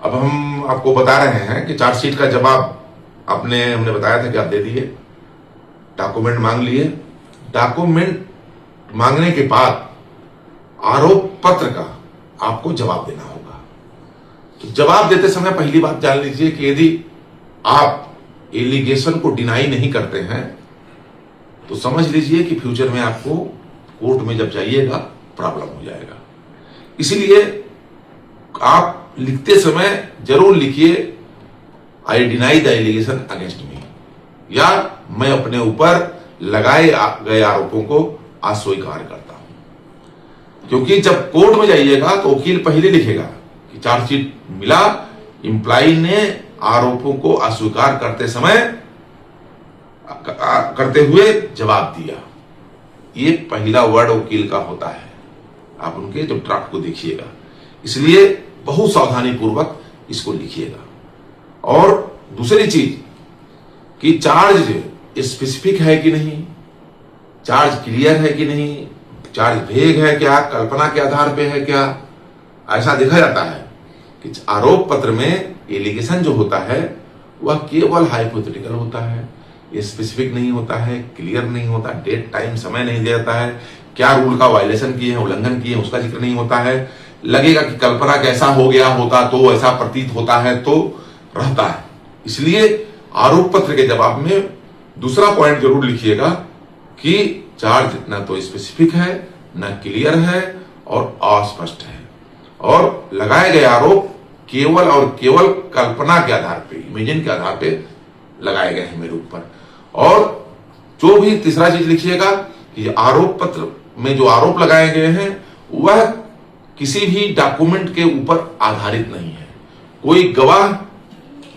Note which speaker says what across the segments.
Speaker 1: अब हम आपको बता रहे हैं कि चार्जशीट का जवाब हमने बताया था कि आप दे दिए, डॉक्यूमेंट मांग लिए। डॉक्यूमेंट मांगने के बाद आरोप पत्र का आपको जवाब देना होगा। तो जवाब देते समय पहली बात जान लीजिए कि यदि आप एलिगेशन को डिनाई नहीं करते हैं तो समझ लीजिए कि फ्यूचर में आपको कोर्ट में जब जाइएगा प्रॉब्लम हो जाएगा। इसीलिए आप लिखते समय जरूर लिखिए I deny the allegation against me, या मैं अपने ऊपर लगाए गए आरोपों को अस्वीकार करता हूं। क्योंकि जब कोर्ट में जाइएगा तो वकील पहले लिखेगा कि चार्जशीट मिला, इंप्लाई ने आरोपों को अस्वीकार करते हुए जवाब दिया। ये पहला वर्ड वकील का होता है, आप उनके जो ड्राफ्ट को देखिएगा। इसलिए बहुत सावधानी पूर्वक इसको लिखिएगा। और दूसरी चीज कि चार्ज स्पेसिफिक है कि नहीं, चार्ज क्लियर है कि नहीं, चार्ज भेग है क्या, कल्पना के आधार पे है क्या। ऐसा देखा जाता है कि आरोप पत्र में एलिगेशन जो होता है वह केवल हाइपोथेटिकल होता है, ये स्पेसिफिक नहीं होता है, क्लियर नहीं होता, डेट टाइम समय नहीं दिया जाता है, क्या रूल का वायलेशन किए हैं, उल्लंघन किए हैं उसका जिक्र नहीं होता है। लगेगा कि कल्पना कैसा हो गया होता तो ऐसा प्रतीत होता है तो रहता है। इसलिए आरोप पत्र के जवाब में दूसरा पॉइंट जरूर लिखिएगा कि चार्ज न तो स्पेसिफिक है, न क्लियर है और अस्पष्ट है, और लगाए गए आरोप केवल और केवल कल्पना के आधार पे, इमेजिन के आधार पे लगाए गए हैं मेरे ऊपर। और जो भी तीसरा चीज लिखिएगा कि आरोप पत्र में जो आरोप लगाए गए हैं वह किसी भी डॉक्यूमेंट के ऊपर आधारित नहीं है। कोई गवाह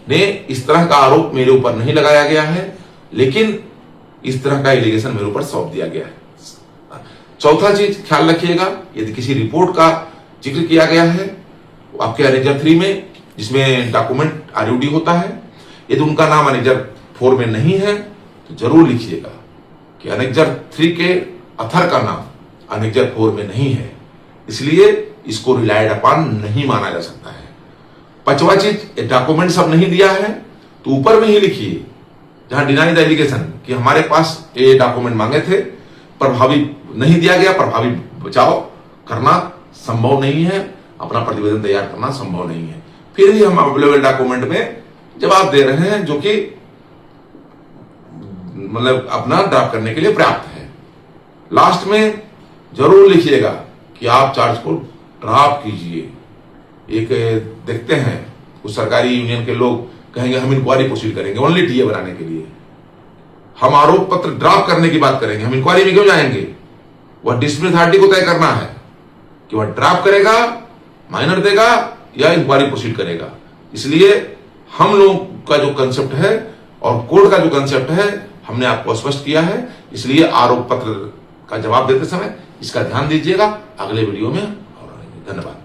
Speaker 1: ने इस तरह का आरोप मेरे ऊपर नहीं लगाया गया है, लेकिन इस तरह का एलिगेशन मेरे ऊपर सौंप दिया गया है। चौथा चीज ख्याल रखिएगा, यदि किसी रिपोर्ट का जिक्र किया गया है आपके अनेक्जर 3 में, जिसमें डॉक्यूमेंट आरयूडी होता है, यदि उनका नाम अनेक्जर 4 में नहीं है तो जरूर लिखिएगा कि अनेक्जर 3 के अथर का नाम अनेक्जर 4 में नहीं है, इसलिए इसको रिलायड अपॉन नहीं माना जा सकता है। पांचवा चीज, डॉक्यूमेंट सब नहीं दिया है तो ऊपर में ही लिखिए जहां डिनाई द एलिगेशन कि हमारे पास ये डॉक्यूमेंट मांगे थे, प्रभावी नहीं दिया गया, प्रभावी बचाव करना संभव नहीं है, अपना प्रतिवेदन तैयार करना संभव नहीं है। फिर भी हम अवेलेबल डॉक्यूमेंट में जवाब दे रहे हैं जो कि मतलब अपना ड्राफ्ट करने के लिए पर्याप्त है। लास्ट में जरूर लिखिएगा कि आप चार्ज को ड्राफ्ट कीजिए। एक देखते हैं कुछ सरकारी यूनियन के लोग कहेंगे हम इंक्वायरी प्रोसीड करेंगे ओनली टीए बनाने के लिए। हम आरोप पत्र ड्राफ्ट करने की बात करेंगे, हम इंक्वायरी में क्यों जाएंगे? वह डिस्मिस अथॉरिटी को तय करना है कि वह ड्राफ्ट करेगा, माइनर देगा या इंक्वायरी प्रोसीड करेगा। इसलिए हम लोग का जो कंसेप्ट है और कोर्ट का जो कंसेप्ट है हमने आपको स्पष्ट किया है। इसलिए आरोप पत्र का जवाब देते समय इसका ध्यान दीजिएगा। अगले वीडियो में और धन्यवाद।